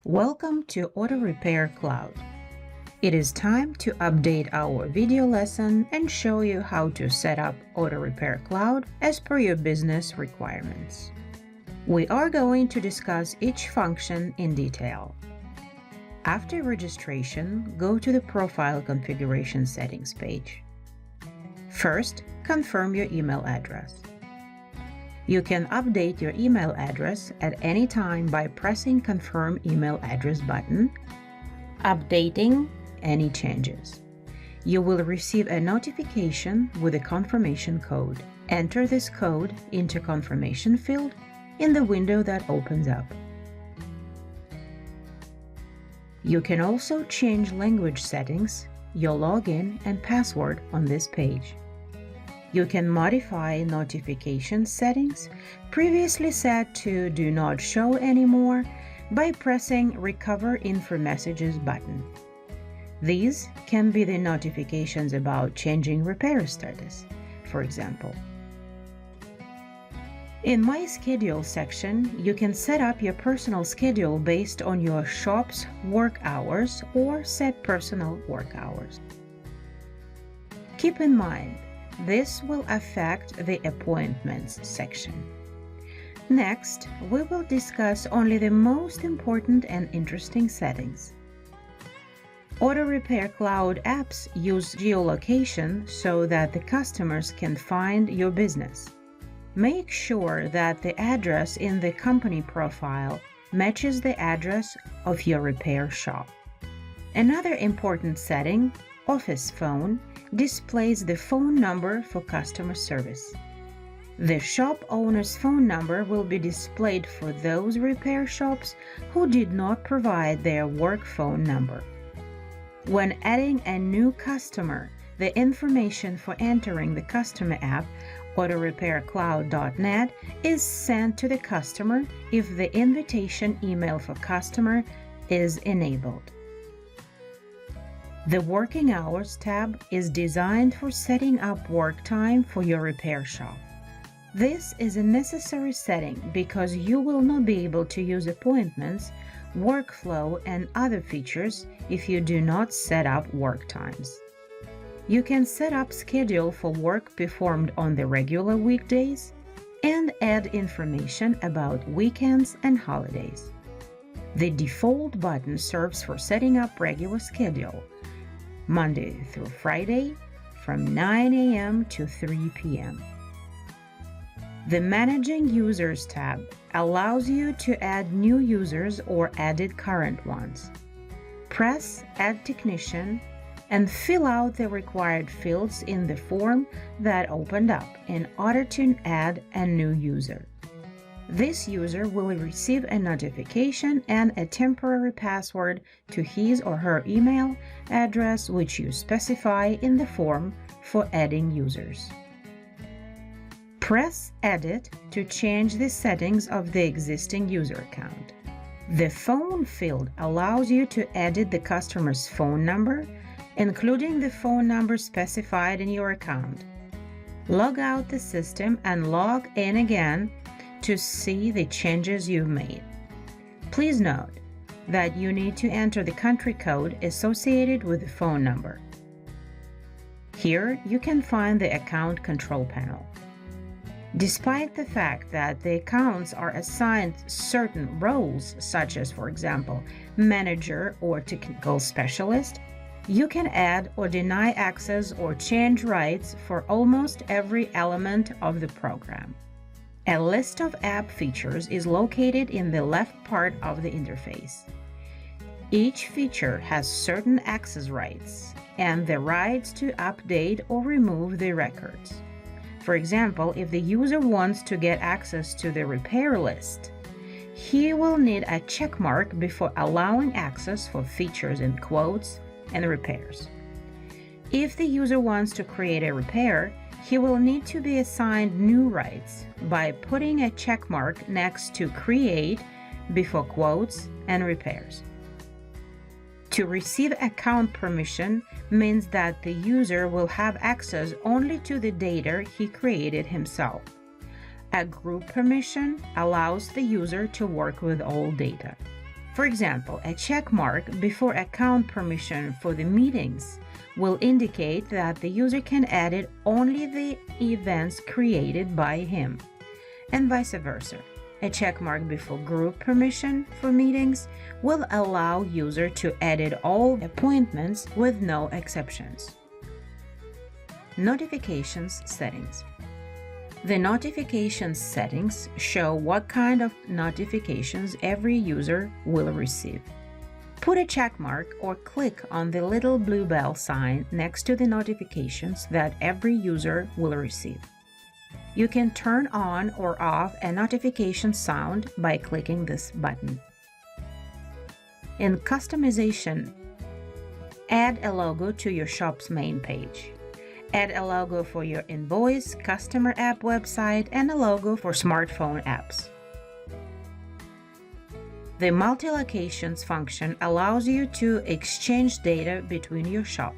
Welcome to AutoRepair Cloud. It is time to update our video lesson and show you how to set up AutoRepair Cloud as per your business requirements. We are going to discuss each function in detail. After registration, go to the Profile Configuration Settings page. First, confirm your email address. You can update your email address at any time by pressing Confirm Email Address button, updating any changes. You will receive a notification with a confirmation code. Enter this code into confirmation field in the window that opens up. You can also change language settings, your login and password on this page. You can modify notification settings previously set to Do Not Show Anymore by pressing Recover Info Messages button. These can be the notifications about changing repair status, for example. In My Schedule section, you can set up your personal schedule based on your shop's work hours or set personal work hours. Keep in mind, this will affect the Appointments section. Next, we will discuss only the most important and interesting settings. AutoRepair Cloud apps use geolocation so that the customers can find your business. Make sure that the address in the company profile matches the address of your repair shop. Another important setting, Office Phone, displays the phone number for customer service. The shop owner's phone number will be displayed for those repair shops who did not provide their work phone number. When adding a new customer, the information for entering the customer app, AutoRepairCloud.net, is sent to the customer if the invitation email for customer is enabled. The Working Hours tab is designed for setting up work time for your repair shop. This is a necessary setting because you will not be able to use appointments, workflow, and other features if you do not set up work times. You can set up schedule for work performed on the regular weekdays and add information about weekends and holidays. The default button serves for setting up regular schedule, Monday through Friday, from 9 a.m. to 3 p.m. The Managing Users tab allows you to add new users or edit current ones. Press Add Technician and fill out the required fields in the form that opened up in order to add a new user. This user will receive a notification and a temporary password to his or her email address, which you specify in the form for adding users. Press Edit to change the settings of the existing user account. The Phone field allows you to edit the customer's phone number, including the phone number specified in your account. Log out the system and log in again to see the changes you've made. Please note that you need to enter the country code associated with the phone number. Here you can find the Account Control panel. Despite the fact that the accounts are assigned certain roles, such as, for example, manager or technical specialist, you can add or deny access or change rights for almost every element of the program. A list of app features is located in the left part of the interface. Each feature has certain access rights and the rights to update or remove the records. For example, if the user wants to get access to the repair list, he will need a check mark before allowing access for features and quotes and repairs. If the user wants to create a repair, he will need to be assigned new rights by putting a check mark next to Create before quotes and repairs. To receive account permission means that the user will have access only to the data he created himself. A group permission allows the user to work with all data. For example, a check mark before account permission for the meetings will indicate that the user can edit only the events created by him, and vice versa. A check mark before group permission for meetings will allow user to edit all appointments with no exceptions. Notifications settings. The notifications settings show what kind of notifications every user will receive. Put a check mark or click on the little blue bell sign next to the notifications that every user will receive. You can turn on or off a notification sound by clicking this button. In customization, add a logo to your shop's main page. Add a logo for your invoice, customer app website, and a logo for smartphone apps. The Multilocations function allows you to exchange data between your shop.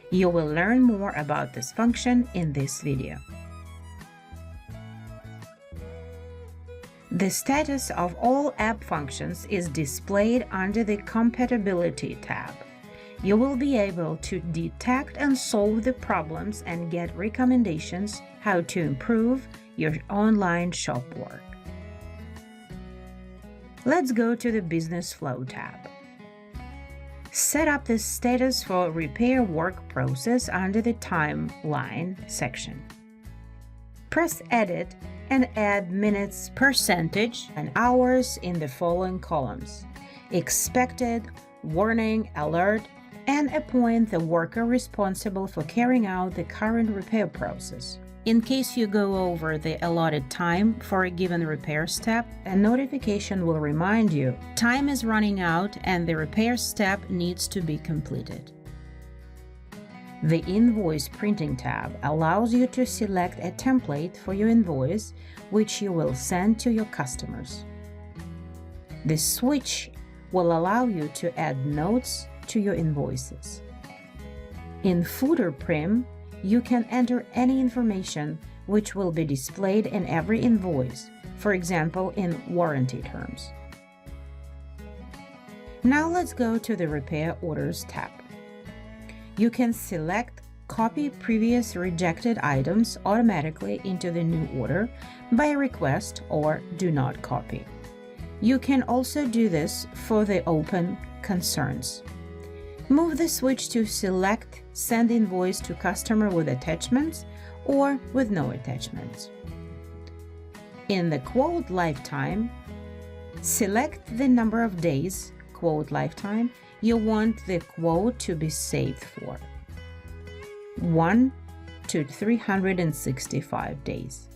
You will learn more about this function in this video. The status of all app functions is displayed under the Compatibility tab. You will be able to detect and solve the problems and get recommendations how to improve your online shop work. Let's go to the Business Flow tab. Set up the status for repair work process under the Timeline section. Press Edit and add minutes, percentage, and hours in the following columns: expected, warning, alert, and appoint the worker responsible for carrying out the current repair process. In case you go over the allotted time for a given repair step, a notification will remind you time is running out and the repair step needs to be completed. The Invoice Printing tab allows you to select a template for your invoice, which you will send to your customers. This switch will allow you to add notes to your invoices. In Footer Prim, you can enter any information which will be displayed in every invoice, for example, in warranty terms. Now let's go to the Repair Orders tab. You can select Copy previous rejected items automatically into the new order by request or Do Not Copy. You can also do this for the open concerns. Move the switch to select Send Invoice to Customer with Attachments or with no attachments. In the Quote Lifetime, select the number of days, quote lifetime, you want the quote to be saved for. 1 to 365 days.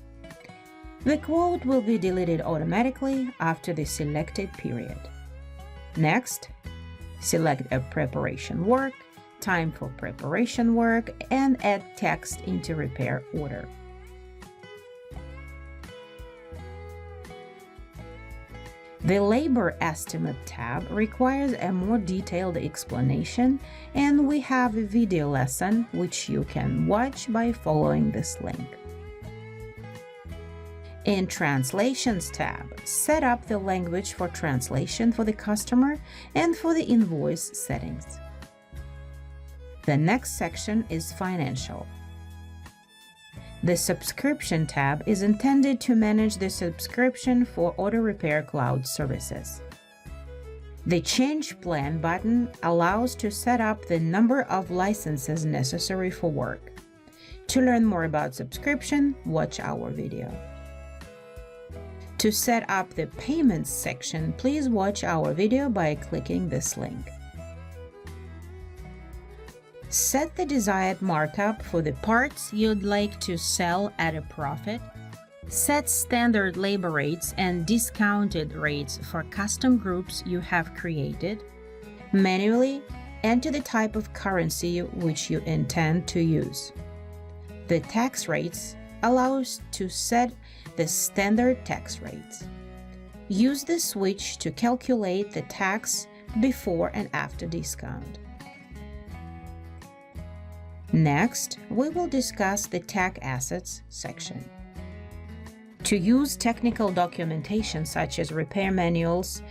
The quote will be deleted automatically after the selected period. Next, select a preparation work, time for preparation work, and add text into repair order. The Labor Estimate tab requires a more detailed explanation, and we have a video lesson which you can watch by following this link. In Translations tab, set up the language for translation for the customer and for the invoice settings. The next section is Financial. The Subscription tab is intended to manage the subscription for AutoRepair Cloud services. The Change Plan button allows to set up the number of licenses necessary for work. To learn more about subscription, watch our video. To set up the Payments section, please watch our video by clicking this link. Set the desired markup for the parts you'd like to sell at a profit. Set standard labor rates and discounted rates for custom groups you have created. Manually enter the type of currency which you intend to use. The tax rates allow us to set the standard tax rates. Use the switch to calculate the tax before and after discount. Next, we will discuss the Tag Assets section. To use technical documentation such as repair manuals,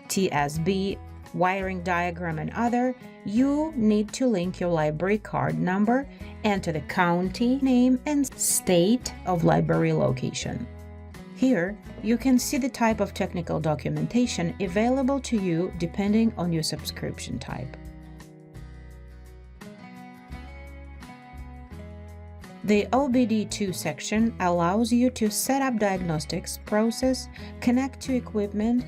TSB, wiring diagram, and other, you need to link your library card number, enter the county name and state of library location. Here, you can see the type of technical documentation available to you depending on your subscription type. The OBD II section allows you to set up diagnostics process, connect to equipment,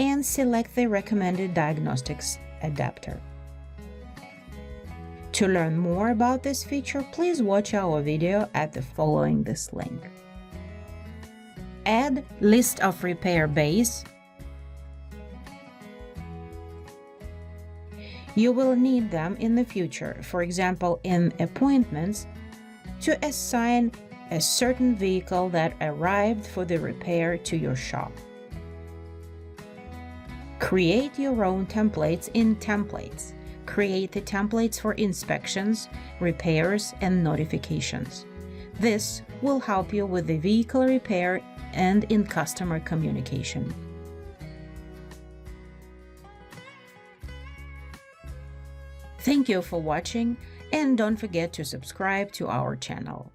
and select the recommended diagnostics adapter. To learn more about this feature, please watch our video following this link. Add list of repair bays. You will need them in the future, for example, in appointments, to assign a certain vehicle that arrived for the repair to your shop. Create your own templates in Templates. Create the templates for inspections, repairs, and notifications. This will help you with the vehicle repair and in customer communication. Thank you for watching, and don't forget to subscribe to our channel.